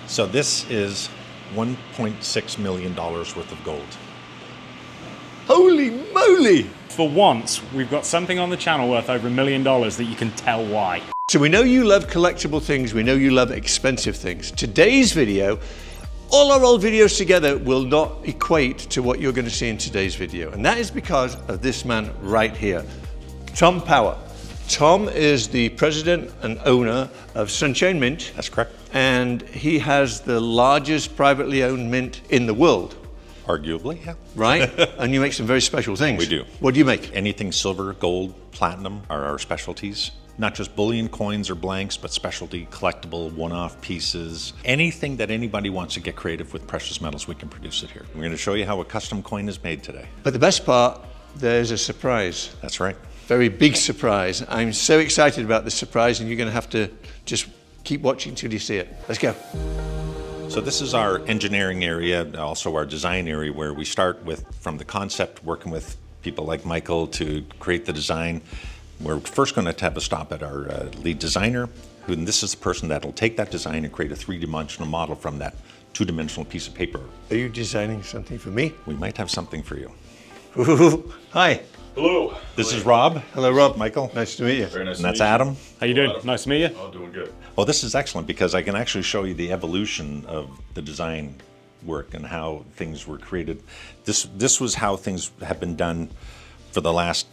So this is $1.6 million worth of gold. Holy moly! For once, we've got something on the channel worth over $1 million that you can tell why. So we know you love collectible things, we know you love expensive things. Today's video, all our old videos together will not equate to what you're going to see in today's video. And that is because of this man right here, Tom Power. Tom is the president and owner of Sunshine Mint. That's correct. And he has the largest privately owned mint in the world. Arguably, yeah. Right? And you make some very special things. We do. What do you make? Anything silver, gold, platinum are our specialties. Not just bullion coins or blanks, but specialty, collectible, one-off pieces. Anything that anybody wants to get creative with precious metals, we can produce it here. We're going to show you how a custom coin is made today. But the best part, there's a surprise. That's right. Very big surprise. I'm so excited about this surprise, and you're going to have to just keep watching till you see it. Let's go. So this is our engineering area, also our design area, where we start from the concept, working with people like Michael to create the design. We're first going to have a stop at our lead designer, and this is the person that'll take that design and create a three-dimensional model from that two-dimensional piece of paper. Are you designing something for me? We might have something for you. Ooh, hi. Hello. This is Rob. Hello, Rob. Michael. Nice to meet you. Very nice And to that's meet you. Adam. How you doing? Nice to meet you. Oh, doing good. Well, this is excellent because I can actually show you the evolution of the design work and how things were created. This was how things have been done for the last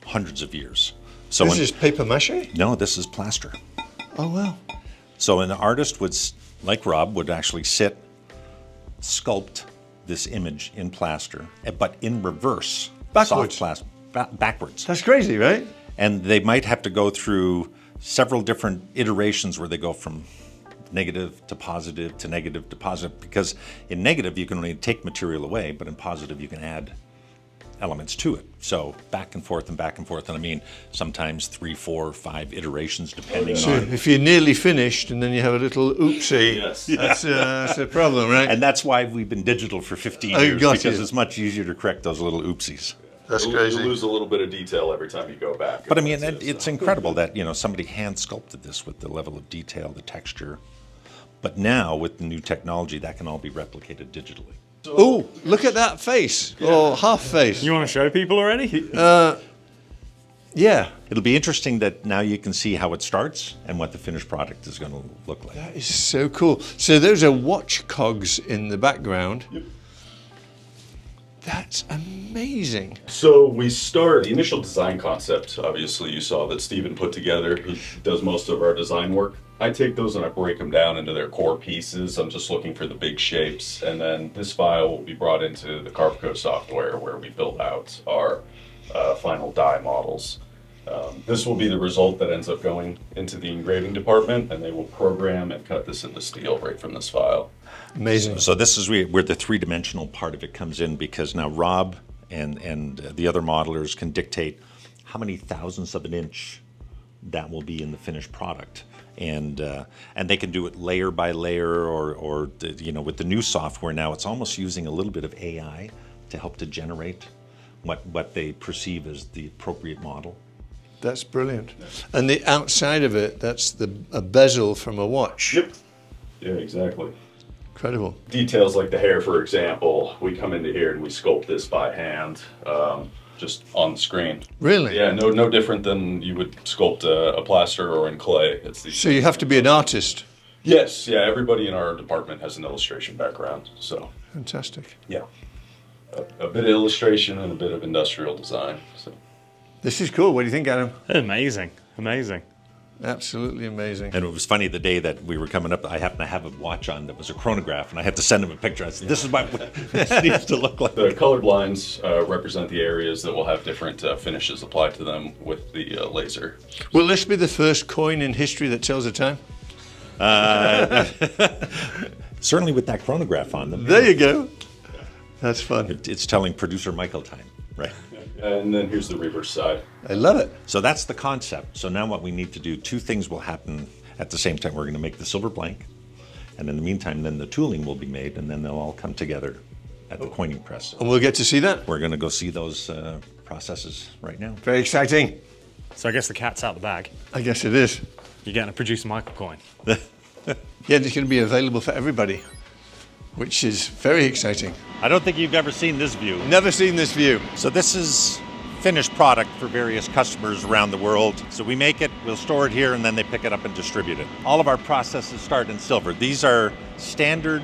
hundreds of years. So This is paper mache? no, this is plaster. Oh, wow. So an artist would, like Rob, would actually sculpt this image in plaster, but in reverse. Backwards. Soft plaster, backwards. That's crazy, right? And they might have to go through several different iterations where they go from negative to positive to negative to positive, because in negative you can only take material away, but in positive you can add elements to it. So back and forth and back and forth, and I mean sometimes 3, 4, 5 iterations depending So on. if you're nearly finished and then you have a little oopsie, Yes. that's a problem, right? And that's why we've been digital for 15 Oh, years, got because you. it's much easier to correct those little oopsies. That's You crazy. lose a little bit of detail every time you go back. But I mean, That's it, it's so. incredible that, somebody hand sculpted this with the level of detail, the texture. But now with the new technology, that can all be replicated digitally. Oh, look at that face, or half face. You want to show people already? Yeah, It'll be interesting that now you can see how it starts and what the finished product is going to look like. that is so cool. So those are watch cogs in the background. Yep. That's amazing. So we start the initial design concept. Obviously, you saw that Steven put together. He does most of our design work. I take those and I break them down into their core pieces. I'm just looking for the big shapes, and then this file will be brought into the Carveco software where we build out our final die models. This will be the result that ends up going into the engraving department, and they will program and cut this into steel right from this file. Amazing. So this is where the three-dimensional part of it comes in, because now Rob and the other modelers can dictate how many thousandths of an inch that will be in the finished product. And they can do it layer by layer, or with the new software now, it's almost using a little bit of AI to help to generate what they perceive as the appropriate model. That's brilliant. And the outside of it, that's a bezel from a watch. Yep. Yeah, exactly. Incredible. Details like the hair, for example, we come into here and we sculpt this by hand, just on the screen. Really? Yeah, no different than you would sculpt a plaster or in clay. It's the So you have to be an artist. Yes, yeah. Everybody in our department has an illustration background, so Fantastic. yeah, a bit of illustration and a bit of industrial design. So. This is cool. What do you think, Adam? Amazing. Amazing. Absolutely amazing. And it was funny, the day that we were coming up, I happened to have a watch on that was a chronograph, and I had to send him a picture. I said, this is what this needs to look like. The colored lines represent the areas that will have different finishes applied to them with the laser. Will this be the first coin in history that tells the time? Certainly with that chronograph on them. There you go. That's fun. It's telling ProducerMichael time, right? And then here's the reverse side. I love it. So that's the concept. So now what we need to do, two things will happen at the same time. We're going to make the silver blank, and in the meantime, then the tooling will be made, and then they'll all come together at the coining press. And we'll get to see that. We're going to go see those processes right now. Very exciting. So I guess the cat's out the bag. I guess it is. You're getting a Producer Michael coin. Yeah, it's going to be available for everybody, which is very exciting. I don't think you've ever seen this view. Never seen this view. So this is finished product for various customers around the world. So we make it, we'll store it here, and then they pick it up and distribute it. All of our processes start in silver. These are standard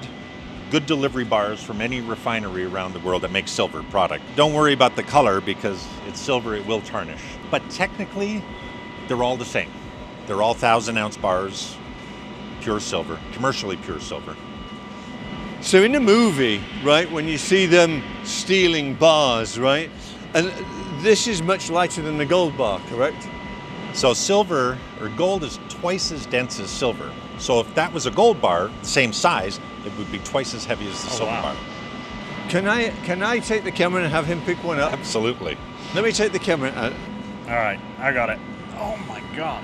good delivery bars from any refinery around the world that makes silver product. Don't worry about the color because it's silver, it will tarnish. But technically, they're all the same. They're all 1,000-ounce bars, pure silver, commercially pure silver. So in the movie, right, when you see them stealing bars, right, and this is much lighter than the gold bar, correct? So silver, or gold, is twice as dense as silver. So if that was a gold bar, the same size, it would be twice as heavy as the silver wow. bar. Can I take the camera and have him pick one up? Absolutely. Let me take the camera out. All right, I got it. Oh my God.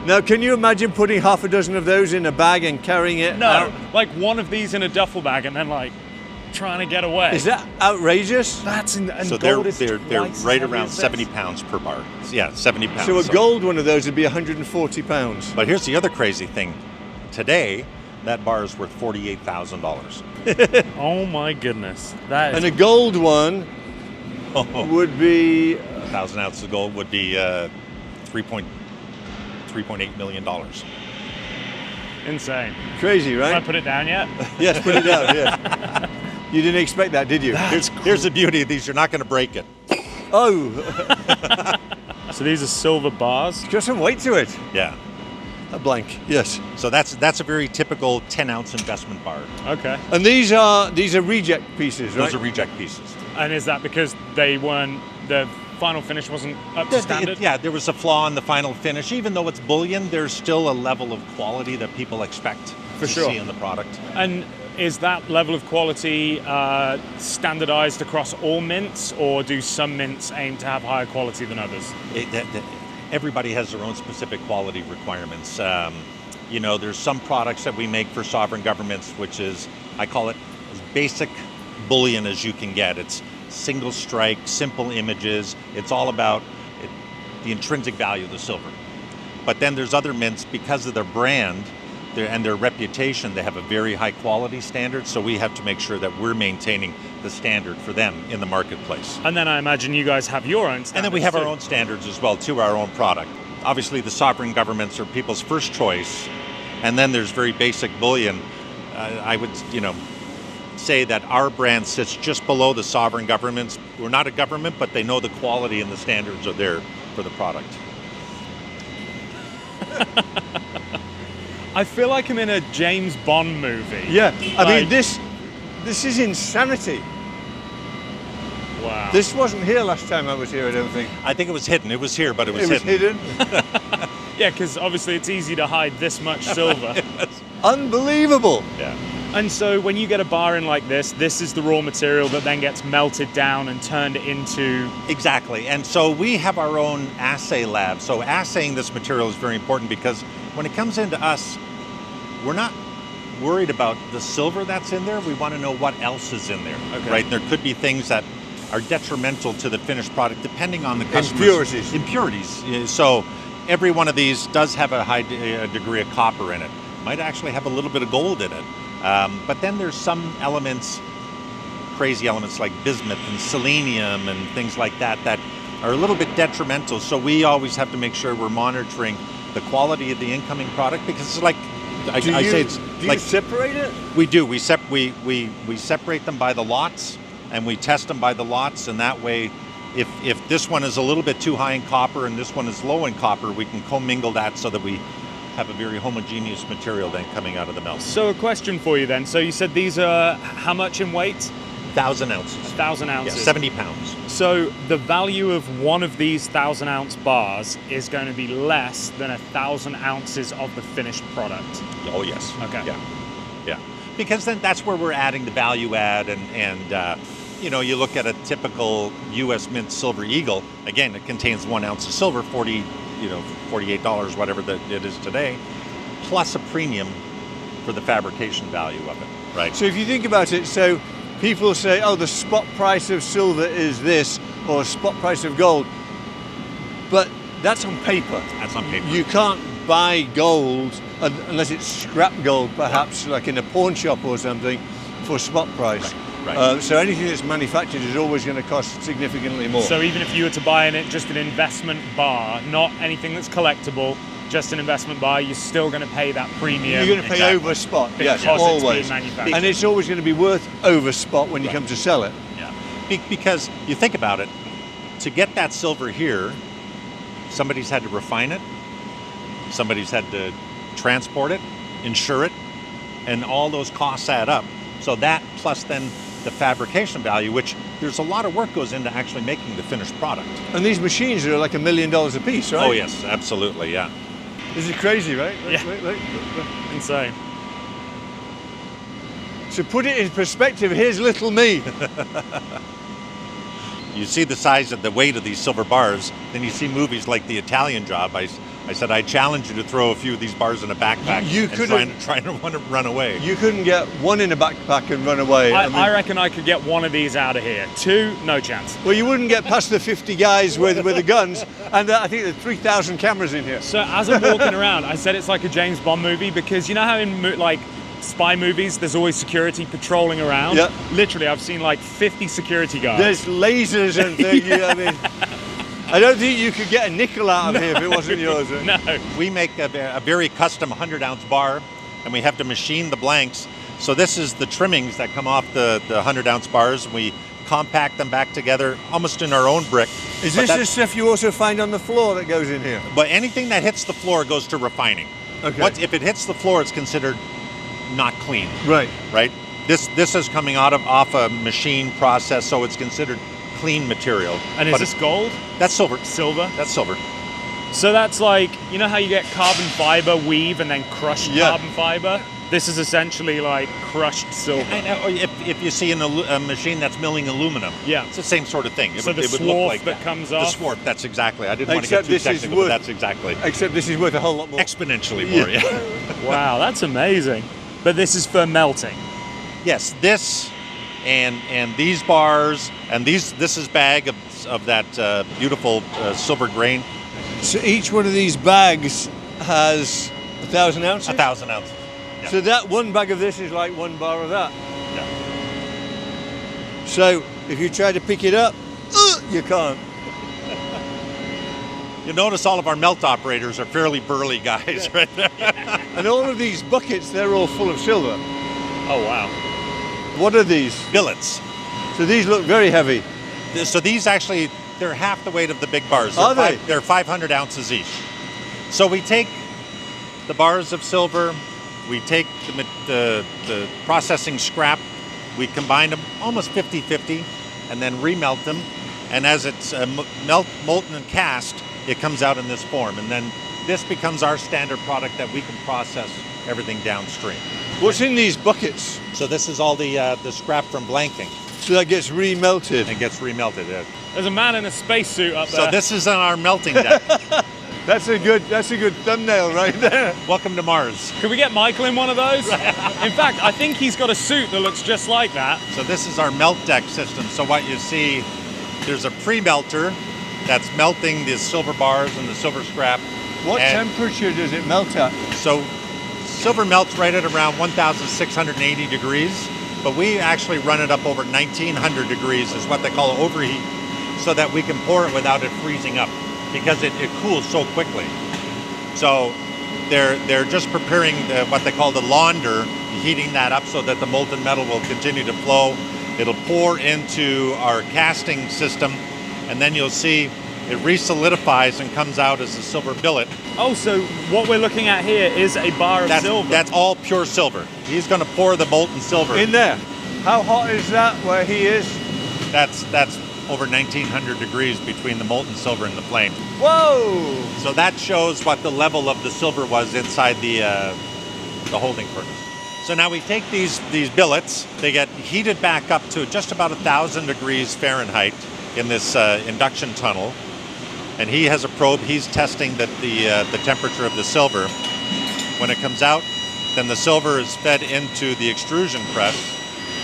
Now, can you imagine putting half a dozen of those in a bag and carrying it No, out? like one of these in a duffel bag and then like trying to get away. Is that outrageous? That's and So gold is they're twice as right heavy around as 70 this. pounds per bar. Yeah, 70 pounds. So a gold one of those would be 140 pounds. But here's the other crazy thing. Today, that bar is worth $48,000. Oh my goodness. That And is a gold one would be 1,000 ounces of gold would be $3.8 million. insane. crazy, Can I right? put it down yet? Yes, put it down, yes. You didn't expect that, did you? Here's the beauty of these. You're not going to break it. Oh, So these are silver bars. got some weight to it. Yeah. A blank, yes. So that's a very typical 10-ounce investment bar. Okay. And these are reject pieces, right? Those are reject pieces. And is that because they weren't, the final finish wasn't up to standard? Yeah, there was a flaw in the final finish. Even though it's bullion, there's still a level of quality that people expect For to sure. see in the product. And is that level of quality standardized across all mints, or do some mints aim to have higher quality than others? Everybody has their own specific quality requirements. There's some products that we make for sovereign governments, which is, I call it as basic bullion as you can get. It's single strike, simple images. It's all about the intrinsic value of the silver. But then there's other mints, because of their brand and their reputation, they have a very high quality standard. So we have to make sure that we're maintaining the standard for them in the marketplace. And then I imagine you guys have your own standards. And then we have our too. own standards as well, to our own product. Obviously, the sovereign governments are people's first choice, and then there's very basic bullion. I would, say that our brand sits just below the sovereign governments. We're not a government, but they know the quality and the standards are there for the product. I feel like I'm in a James Bond movie. Yeah, I mean, Like- this is insanity. Wow. This wasn't here last time I was here, I don't think. I think it was hidden. It was here, but it was It was hidden. hidden. Yeah, because obviously it's easy to hide this much silver. Unbelievable. Yeah. And so when you get a bar in like this is the raw material that then gets melted down and turned into... Exactly. And so we have our own assay lab. So assaying this material is very important, because when it comes into us, we're not worried about the silver that's in there. We want to know what else is in there. Okay. Right? There could be things that are detrimental to the finished product depending on the customer's Impurities. impurities. So every one of these does have a high degree of copper in it. Might actually have a little bit of gold in it. But then there's some elements, crazy elements like bismuth and selenium and things like that are a little bit detrimental. So we always have to make sure we're monitoring the quality of the incoming product, because it's like, I say it's Do like you separate it? we do. We separate them by the lots, and we test them by the lots, and that way, if this one is a little bit too high in copper and this one is low in copper, we can commingle that so that we have a very homogeneous material then coming out of the melt. So a question for you then. So you said these are how much in weight? 1,000 ounces. 1,000 Yeah, ounces. 70 pounds. So the value of one of these 1,000-ounce bars is going to be less than 1,000 ounces of the finished product. Oh yes. Okay. Yeah. Because then that's where we're adding the value add, and you look at a typical U.S. Mint Silver Eagle. Again, it contains 1 ounce of silver, $48, whatever it is today, plus a premium for the fabrication value of it. Right. So if you think about it, so people say, oh, the spot price of silver is this, or spot price of gold. But that's on paper. That's on paper. You can't buy gold unless it's scrap gold, perhaps like in a pawn shop or something, for spot price. Right. So anything that's manufactured is always going to cost significantly more. So even if you were to buy in it just an investment bar, not anything that's collectible, just an investment bar, you're still going to pay that premium. You're going to pay over spot, yes, because it's always. being manufactured. And it's always going to be worth over spot when you come to sell it. Yeah. Because you think about it, to get that silver here, somebody's had to refine it, somebody's had to transport it, insure it, and all those costs add up. So that plus then the fabrication value, which there's a lot of work goes into actually making the finished product. And these machines are like $1 million a piece, right? Oh yes, absolutely, yeah. This is crazy, right? Yeah. Look. Insane. To put it in perspective, here's little me. You see the size of the weight of these silver bars, then you see movies like The Italian Job. I said, I challenge you to throw a few of these bars in a backpack and try to run away. You couldn't get one in a backpack and run away. I reckon I could get one of these out of here. Two, no chance. Well, you wouldn't get past the 50 guys with the guns, and I think there's 3,000 cameras in here. So as I'm walking around, I said it's like a James Bond movie because you know how in like spy movies there's always security patrolling around? Yeah. Literally, I've seen like 50 security guards. There's lasers and things. I mean, I don't think you could get a nickel out of here if it wasn't yours. No. We make a very custom 100-ounce bar, and we have to machine the blanks. So this is the trimmings that come off the 100-ounce bars, and we compact them back together almost in our own brick. Is this the stuff you also find on the floor that goes in here? But anything that hits the floor goes to refining. Okay. If it hits the floor, it's considered not clean. Right. Right? This is coming off a machine process, so it's considered clean material. And is this gold? That's silver. Silver? That's silver. So that's like, you know how you get carbon fiber weave and then crushed carbon fiber? This is essentially like crushed silver. I know, if you see a machine that's milling aluminum, it's the same sort of thing. So the swarf that comes off? The swarf, that's exactly. I didn't want to get too technical, but that's exactly. Except this is worth a whole lot more. Exponentially more, yeah. Wow, that's amazing. But this is for melting. Yes, this and these bars and this is bag of that beautiful silver grain. So each one of these bags has 1,000 ounces? 1,000 ounces. Yeah. So that one bag of this is like one bar of that. Yeah. So if you try to pick it up, you can't. You notice all of our melt operators are fairly burly guys, right? And all of these buckets, they're all full of silver. Oh, wow. What are these? Billets. So these look very heavy. So these actually, they're half the weight of the big bars. Are they? They're 500 ounces each. So we take the bars of silver, we take the processing scrap, we combine them almost 50-50, and then remelt them. And as it's molten and cast, it comes out in this form. And then this becomes our standard product that we can process everything downstream. What's in these buckets? So this is all the scrap from blanking. So that gets remelted. It gets remelted. There's a man in a spacesuit up there. So this is on our melting deck. That's a good thumbnail right there. Welcome to Mars. Could we get Michael in one of those? In fact, I think he's got a suit that looks just like that. So this is our melt deck system. So what you see, there's a pre-melter that's melting the silver bars and the silver scrap. What temperature does it melt at? So silver melts right at around 1,680 degrees, but we actually run it up over 1,900 degrees is what they call overheat, so that we can pour it without it freezing up, because it cools so quickly. So they're just preparing what they call the launder, heating that up so that the molten metal will continue to flow. It'll pour into our casting system, and then you'll see it resolidifies and comes out as a silver billet. Oh, so what we're looking at here is a bar of silver. That's all pure silver. He's going to pour the molten silver in there. How hot is that where he is? That's over 1,900 degrees between the molten silver and the flame. Whoa! So that shows what the level of the silver was inside the holding furnace. So now we take these billets. They get heated back up to just about 1,000 degrees Fahrenheit in this induction tunnel. And he has a probe. He's testing the temperature of the silver. When it comes out, then the silver is fed into the extrusion press.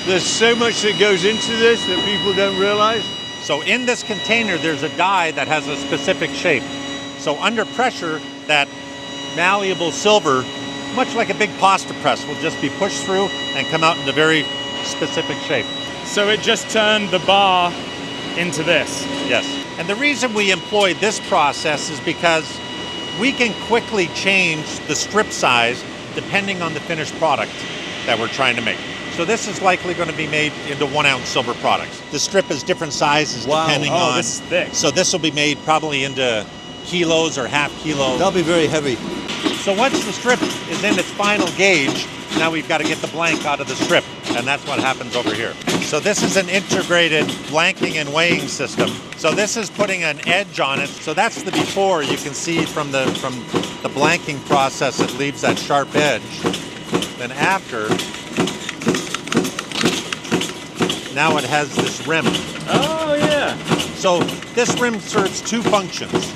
There's so much that goes into this that people don't realize. So in this container, there's a die that has a specific shape. So under pressure, that malleable silver much like a big pasta press, will just be pushed through and come out in a very specific shape. So it just turned the bar into this. Yes. And the reason we employ this process is because we can quickly change the strip size depending on the finished product that we're trying to make. So this is likely going to be made into 1 ounce silver products. The strip is different sizes depending on. This is thick. So this will be made probably into kilos or half kilo. That'll be very heavy. So once the strip is in its final gauge, now we've got to get the blank out of the strip, and that's what happens over here. So this is an integrated blanking and weighing system. So this is putting an edge on it. So that's the before. You can see from the blanking process, it leaves that sharp edge. Then after, now it has this rim. Oh, yeah. So this rim serves two functions.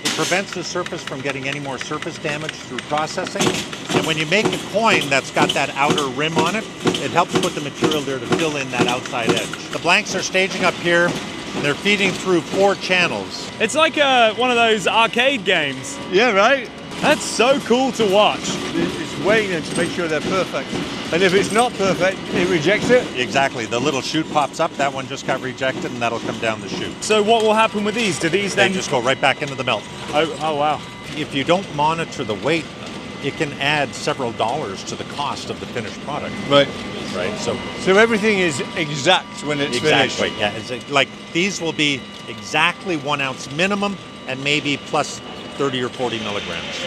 It prevents the surface from getting any more surface damage through processing. And when you make a coin that's got that outer rim on it, it helps put the material there to fill in that outside edge. The blanks are staging up here. They're feeding through 4 channels. It's like one of those arcade games. Yeah, right? That's so cool to watch. It's weighing them to make sure they're perfect. And if it's not perfect, it rejects it? Exactly. The little chute pops up. That one just got rejected, and that'll come down the chute. So what will happen with these? Do these They then just go right back into the melt. Oh wow. If you don't monitor the weight, it can add several dollars to the cost of the finished product. Right. Right. So everything is exact when it's exactly. finished. Yeah. It's like these will be exactly 1 ounce minimum, and maybe plus 30 or 40 milligrams.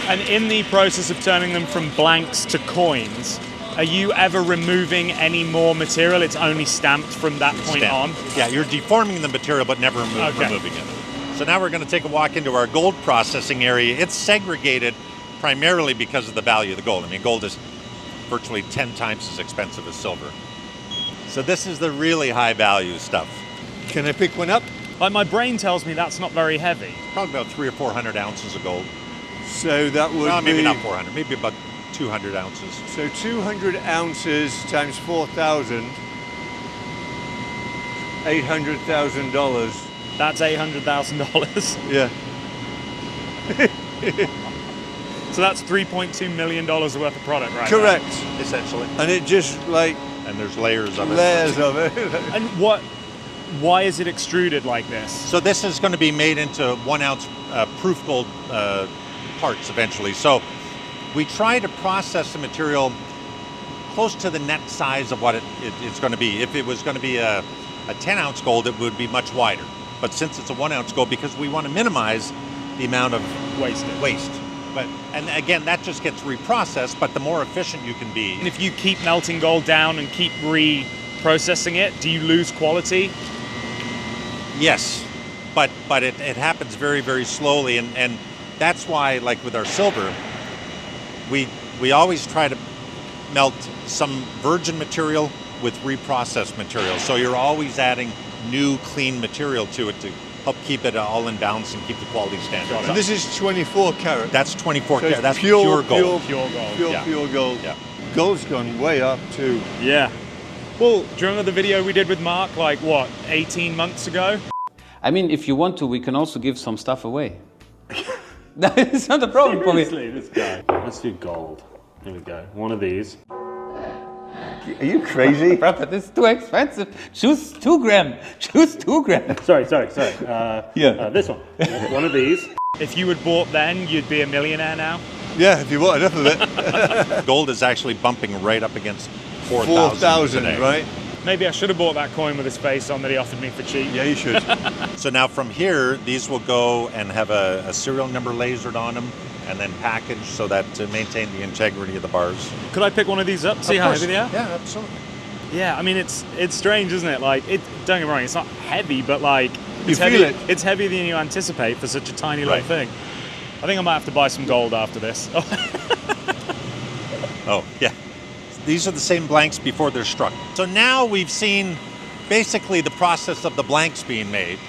And in the process of turning them from blanks to coins, are you ever removing any more material? It's only stamped from that point on? Yeah, you're deforming the material but never removing it. So now we're going to take a walk into our gold processing area. It's segregated primarily because of the value of the gold. I mean, gold is virtually 10 times as expensive as silver. So this is the really high value stuff. Can I pick one up? Like my brain tells me that's not very heavy. Probably about 300 or 400 ounces of gold. So that would Well, maybe be... not 400, maybe about 200 ounces. So 200 ounces times 4,000, $800,000. That's $800,000. Yeah. So that's $3.2 million worth of product, right? Correct. Essentially. And it just like And there's layers of it. layers of it. And why is it extruded like this? So this is going to be made into 1 ounce proof gold parts eventually. So we try to process the material close to the net size of what it's going to be. If it was going to be a 10 ounce gold, it would be much wider. But since it's a 1 ounce gold, because we want to minimize the amount of waste. And again, that just gets reprocessed, but the more efficient you can be. And if you keep melting gold down and keep reprocessing it, do you lose quality? Yes, but it happens very, very slowly, and that's why, like with our silver, we always try to melt some virgin material with reprocessed material. So you're always adding new, clean material to it to help keep it all in balance and keep the quality standards up. And this is 24 karat. That's 24 So karat. That's pure gold. Pure gold. Pure gold. Yeah. Gold's gone way up too. Yeah. Well, do you remember the video we did with Mark, like what, 18 months ago? I mean, if you want to, we can also give some stuff away. It's not a problem for me. Seriously, this guy. Let's do gold. Here we go. One of these. Are you crazy? Brother, this is too expensive. Choose 2 gram. Choose 2 gram. Sorry. Yeah. This one. One of these. If you had bought then, you'd be a millionaire now. Yeah, if you want enough of it. Gold is actually bumping right up against 4,000 4,000, today. right? Maybe I should have bought that coin with his face on that he offered me for cheap. Yeah, you should. So now from here, these will go and have a serial number lasered on them and then packaged so that to maintain the integrity of the bars. Could I pick one of these up? See how heavy they are? Yeah, absolutely. Yeah, I mean, it's strange, isn't it? Like, don't get me wrong, it's not heavy, but like, You it's feel heavy. it. It's heavier than you anticipate for such a tiny Right. little thing. I think I might have to buy some gold after this. Oh, yeah. These are the same blanks before they're struck. So now we've seen basically the process of the blanks being made.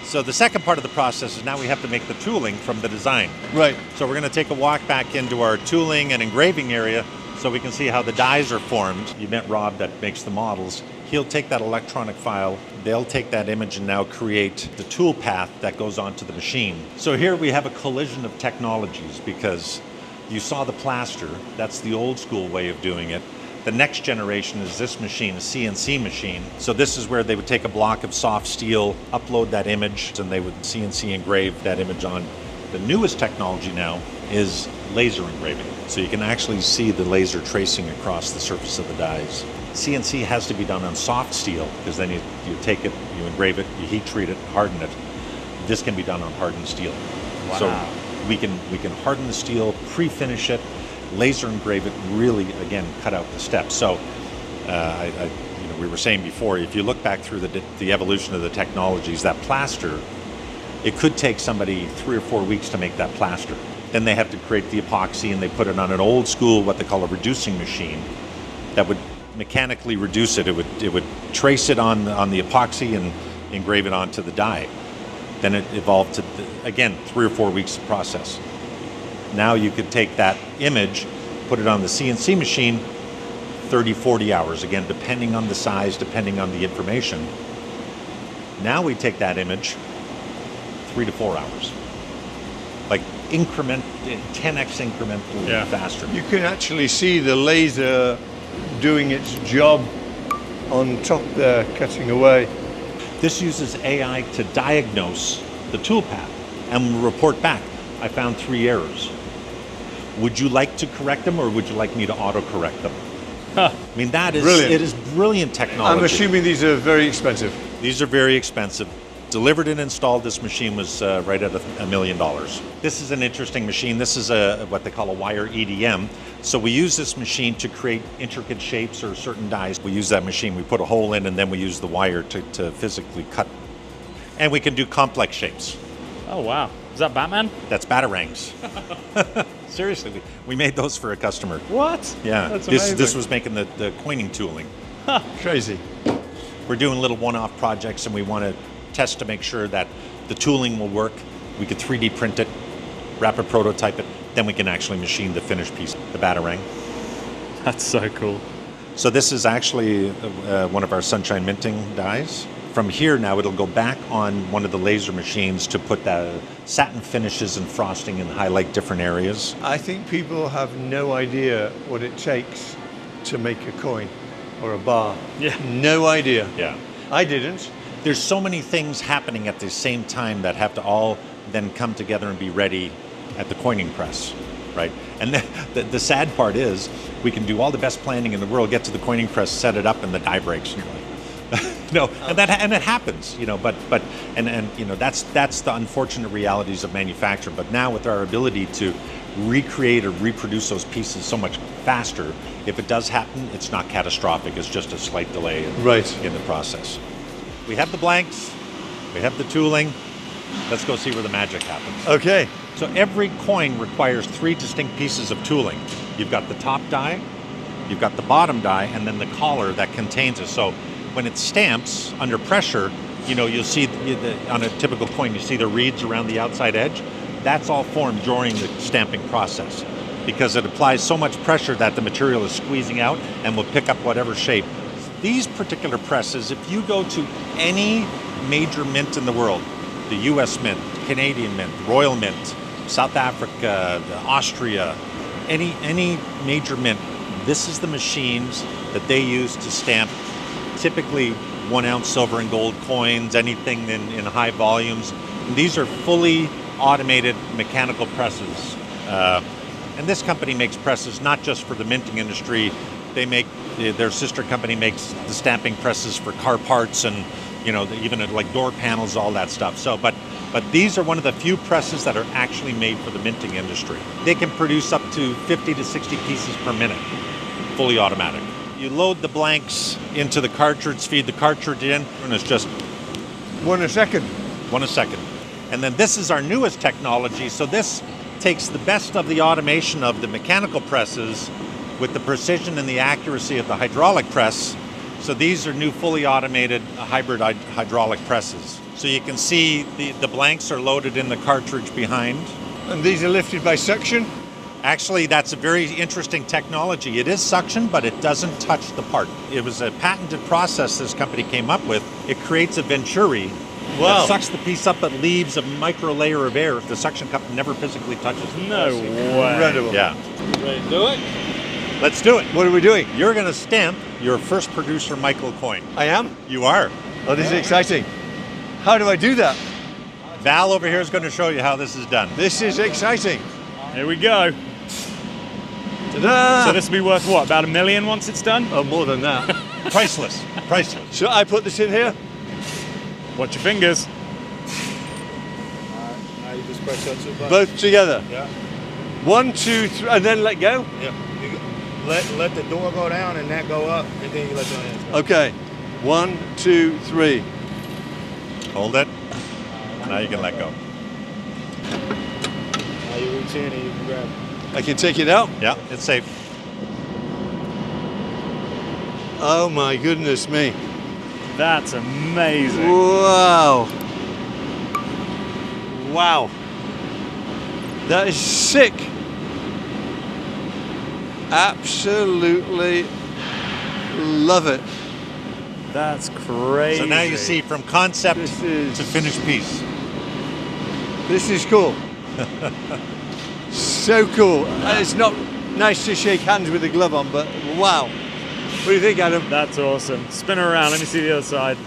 So the second part of the process is now we have to make the tooling from the design. Right. So we're going to take a walk back into our tooling and engraving area so we can see how the dies are formed. You met Rob that makes the models. He'll take that electronic file, they'll take that image and now create the tool path that goes onto the machine. So here we have a collision of technologies because You saw the plaster. That's the old school way of doing it. The next generation is this machine, a CNC machine. So this is where they would take a block of soft steel, upload that image, and they would CNC engrave that image on. The newest technology now is laser engraving. So you can actually see the laser tracing across the surface of the dies. CNC has to be done on soft steel because then you take it, you engrave it, you heat treat it, harden it. This can be done on hardened steel. Wow. So we can harden the steel, pre-finish it, laser engrave it, really, again, cut out the steps. So we were saying before, if you look back through the evolution of the technologies, that plaster, it could take somebody 3 or 4 weeks to make that plaster. Then they have to create the epoxy and they put it on an old school, what they call a reducing machine, that would mechanically reduce it. It would trace it on the epoxy and engrave it onto the die. Then it evolved to, again, 3 or 4 weeks of process. Now you could take that image, put it on the CNC machine, 30, 40 hours, again, depending on the size, depending on the information. Now we take that image, 3 to 4 hours. Like 10x incrementally faster. You can actually see the laser doing its job on top there, cutting away. This uses AI to diagnose the toolpath and report back. I found 3 errors. Would you like to correct them or would you like me to auto-correct them? I mean, that is Brilliant. It is brilliant technology. I'm assuming these are very expensive. These are very expensive. Delivered and installed, this machine was right at $1 million. This is an interesting machine. This is what they call a wire EDM. So we use this machine to create intricate shapes or certain dies. We use that machine, we put a hole in, and then we use the wire to physically cut. And we can do complex shapes. Oh, wow. Is that Batman? That's batarangs. Seriously, we made those for a customer. What? Yeah, That's this amazing. was making the coining tooling. Crazy. We're doing little one-off projects and we want to test to make sure that the tooling will work. We could 3D print it, rapid prototype it, then we can actually machine the finished piece, the batarang. That's so cool. So this is actually one of our sunshine minting dies. From here now it'll go back on one of the laser machines to put the satin finishes and frosting and highlight different areas. I think people have no idea what it takes to make a coin or a bar. Yeah. No idea. Yeah. I didn't. There's so many things happening at the same time that have to all then come together and be ready at the coining press, right? And the sad part is we can do all the best planning in the world, get to the coining press, set it up, and the die breaks. And you're like, no, and it happens, you know. But you know that's the unfortunate realities of manufacture. But now with our ability to recreate or reproduce those pieces so much faster, if it does happen, it's not catastrophic. It's just a slight delay in the process. We have the blanks, we have the tooling. Let's go see where the magic happens. Okay. So every coin requires 3 distinct pieces of tooling. You've got the top die, you've got the bottom die, and then the collar that contains it. So when it stamps under pressure, you know, you'll see on a typical coin, you see the reeds around the outside edge. That's all formed during the stamping process because it applies so much pressure that the material is squeezing out and will pick up whatever shape. These particular presses, if you go to any major mint in the world, the US Mint, Canadian Mint, Royal Mint, South Africa, Austria, any major mint, this is the machines that they use to stamp typically 1 ounce silver and gold coins, anything in high volumes. And these are fully automated mechanical presses. And this company makes presses not just for the minting industry. They make, their sister company makes the stamping presses for car parts and, you know, even like door panels, all that stuff. So, but these are one of the few presses that are actually made for the minting industry. They can produce up to 50 to 60 pieces per minute, fully automatic. You load the blanks into the cartridge, feed the cartridge in, and it's just 1 a second. 1 a second. And then this is our newest technology. So this takes the best of the automation of the mechanical presses with the precision and the accuracy of the hydraulic press. So these are new fully automated hybrid hydraulic presses. So you can see the blanks are loaded in the cartridge behind. And these are lifted by suction? Actually, that's a very interesting technology. It is suction, but it doesn't touch the part. It was a patented process this company came up with. It creates a venturi Wow. It sucks the piece up, but leaves a micro layer of air. The suction cup never physically touches it. No way. Incredible. Yeah. Ready to do it? Let's do it. What are we doing? You're going to stamp your first Producer Michael coin. I am? You are. Oh, this is exciting. How do I do that? Val over here is going to show you how this is done. This is exciting. Here we go. Ta-da! So this will be worth what? About $1 million once it's done? Oh, more than that. Priceless. Priceless. So I put this in here? Watch your fingers. Now you just press those two buttons. Both together. Yeah. 1, 2, 3, and then let go? Yeah. You let the door go down and that go up, and then you let your hands go. Okay. 1, 2, 3. Hold it. Now you can let go. Now you reach in and you can grab it. I can take it out? Yeah, it's safe. Oh my goodness me. That's amazing. Wow. Wow. That is sick. Absolutely love it. That's crazy. So now you see from concept This is- to finished piece. This is cool. So cool. It's not nice to shake hands with a glove on, but wow. What do you think, Adam? That's awesome. Spin her around. Let me see the other side.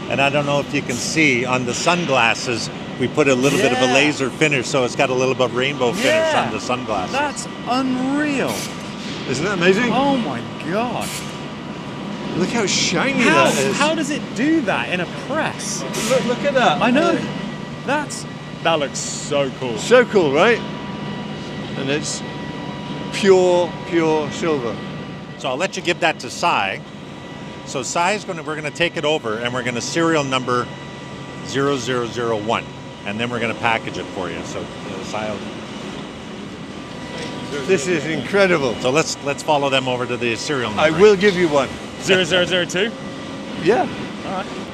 And I don't know if you can see on the sunglasses, we put a little bit of a Yeah. laser finish, so it's got a little bit of rainbow finish Yeah. on the sunglasses. That's unreal. Isn't that amazing? Oh my god. Look how shiny that is. How does it do that in a press? Look at that. I know. That looks so cool. So cool, right? And it's pure silver. So I'll let you give that to Sai. So Sai is we're going to take it over and we're going to serial number 0001, and then we're going to package it for you. So Sai will... This is incredible. So let's follow them over to the serial number. I will give you one. 0002. Yeah.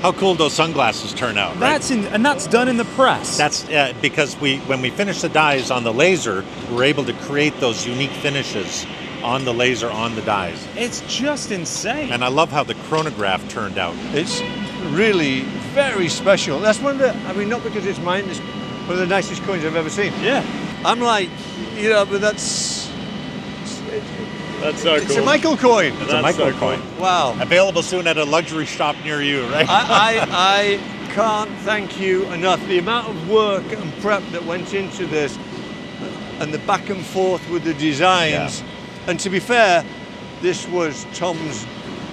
How cool those sunglasses turn out, right? That's done in the press. That's because when we finish the dies on the laser, we're able to create those unique finishes on the laser, on the dies. It's just insane. And I love how the chronograph turned out. It's really very special. That's one of the, I mean, not because it's mine, it's one of the nicest coins I've ever seen. Yeah. I'm like, you know, but that's That's so it's cool. a Michael coin. It's a Michael coin. Wow. Available soon at a luxury shop near you, right? I can't thank you enough. The amount of work and prep that went into this and the back and forth with the designs. Yeah. And to be fair, this was Tom's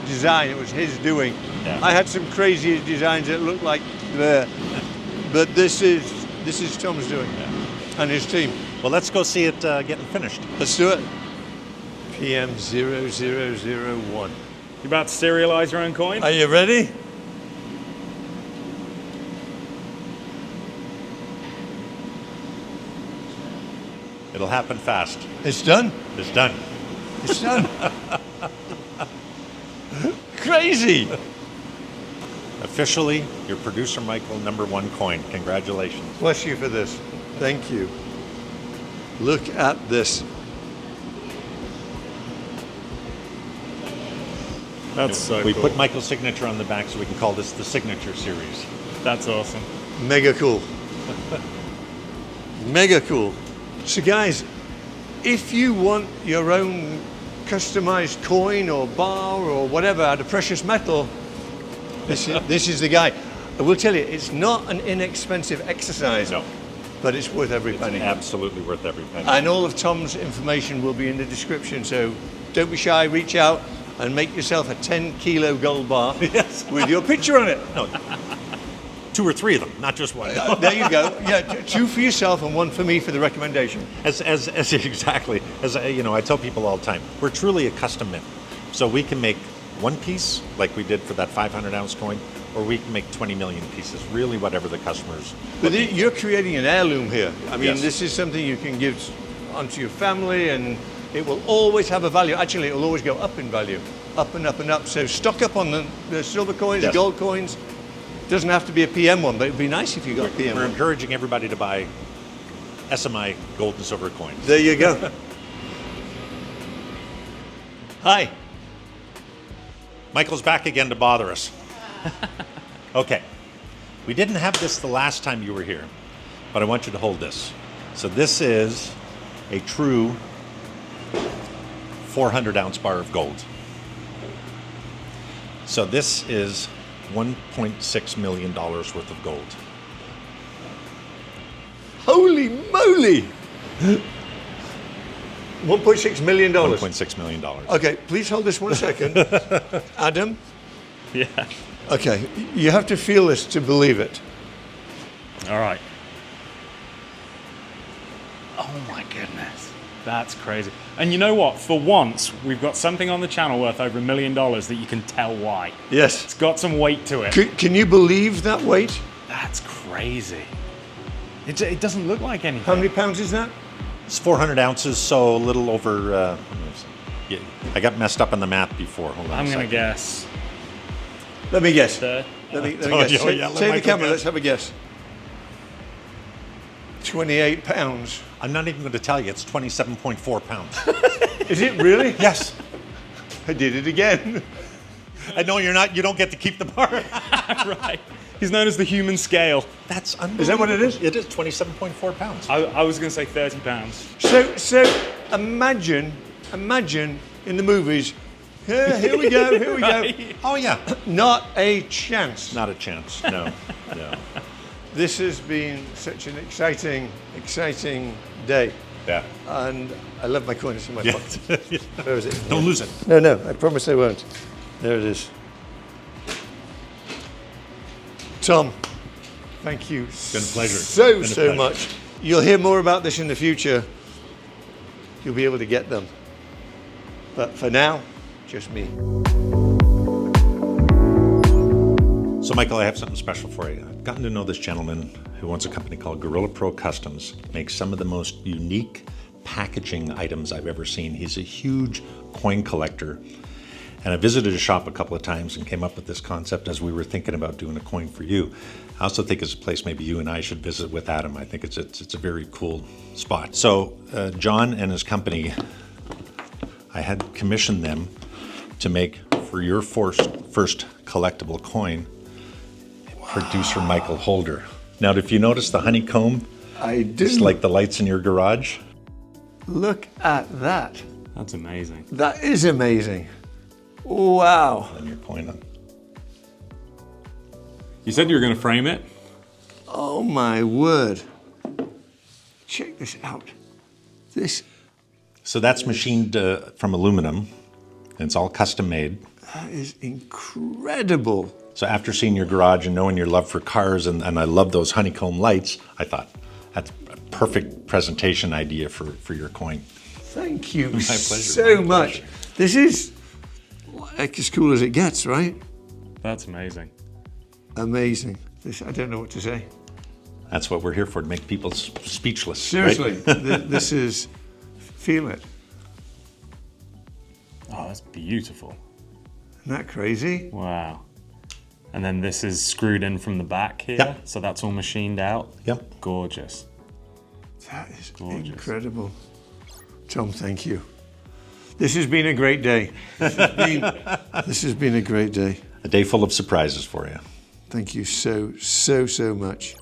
design. It was his doing. Yeah. I had some crazy designs that looked like there. But this is Tom's doing. And his team. Well, let's go see it getting finished. Let's do it. PM 0001. You about to serialize your own coin? Are you ready? It'll happen fast. It's done. It's done. It's done. Crazy. Officially, your Producer Michael #1 coin. Congratulations. Bless you for this. Thank you. Look at this. That's so We cool. put Michael's signature on the back so we can call this the Signature Series. That's awesome. Mega cool. Mega cool. So guys, if you want your own customized coin or bar or whatever out of precious metal, this is the guy. I will tell you, it's not an inexpensive exercise, No. but it's worth every penny. Absolutely worth every penny. And all of Tom's information will be in the description, so don't be shy, reach out and make yourself a 10-kilo gold bar Yes. with your picture on it. No, 2 or 3 of them, not just one. There you go. Yeah, 2 for yourself and 1 for me for the recommendation. As exactly as I tell people all the time, we're truly a custom mint. So we can make one piece like we did for that 500-ounce coin, or we can make 20 million pieces. Really, whatever the customers. But you're creating an heirloom here. I mean, Yes. this is something you can give onto your family, and it will always have a value. Actually, it will always go up in value, up and up and up. So stock up on the silver coins, Yes. the gold coins. Doesn't have to be a PM one, but it'd be nice if you got a PM We're one. encouraging everybody to buy SMI gold and silver coins. There you go. Hi. Michael's back again to bother us. Okay. We didn't have this the last time you were here, but I want you to hold this. So this is a true 400-ounce bar of gold. So this is $1.6 million worth of gold. Holy moly! $1.6 million. $1.6 million. Okay, please hold this 1 second. Adam? Yeah. Okay, you have to feel this to believe it. All right. Oh my goodness. That's crazy. And you know what? For once, we've got something on the channel worth over $1 million that you can tell why. Yes. It's got some weight to it. Can you believe that weight? That's crazy. It doesn't look like anything. How many pounds is that? It's 400 ounces, so a little over. Yeah, I got messed up on the math before. Hold on. I'm a going to second. guess. Let me guess. Let Let me told guess. you, Say yeah, let say the Michael camera, guess. let's have a guess. 28 pounds. I'm not even going to tell you. It's 27.4 pounds. Is it really? Yes. I did it again. I know you're not. You don't get to keep the bar. Right. He's known as the human scale. That's unbelievable. Is that what it is? It is 27.4 pounds. I was going to say 30 pounds. So imagine in the movies, here we go, here we go. Right. Oh yeah. Not a chance. Not a chance. No. No. This has been such an exciting day. Yeah. And I love my coin. It's in my Yeah. pocket. Where is it? Don't lose it. No, I promise I won't. There it is. Tom, thank you been a pleasure. so Been a pleasure. much. You'll hear more about this in the future. You'll be able to get them. But for now, just me. So, Michael, I have something special for you. I've gotten to know this gentleman who owns a company called Gorilla Pro Customs, makes some of the most unique packaging items I've ever seen. He's a huge coin collector. And I visited his shop a couple of times and came up with this concept as we were thinking about doing a coin for you. I also think it's a place maybe you and I should visit with Adam. I think it's a very cool spot. So John and his company, I had commissioned them to make for your first collectible coin, ProducerMichael holder. Now, if you notice the honeycomb, I do. it's like the lights in your garage. Look at that. That's amazing. That is amazing. Wow. And your coin on. You said you were going to frame it? Oh my word. Check this out. This So that's machined from aluminum, and it's all custom made. that is incredible. So after seeing your garage and knowing your love for cars, and I love those honeycomb lights, I thought that's a perfect presentation idea for your coin. Thank you pleasure, so my much. pleasure. This is like as cool as it gets, right? That's amazing. Amazing. This, I don't know what to say. That's what we're here for, to make people speechless. Seriously, right? this is, feel it. Oh, that's beautiful. Isn't that crazy? Wow. And then this is screwed in from the back here, Yep. so that's all machined out. Yep. Gorgeous. That is Gorgeous. incredible. Tom, thank you. This has been a great day. This has been a great day. A day full of surprises for you. Thank you so much.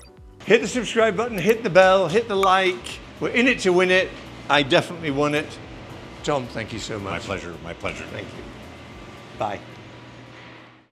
Hit the subscribe button, hit the bell, hit the like. We're in it to win it. I definitely won it. Tom, thank you so much. My pleasure. My pleasure. Thank you. Bye.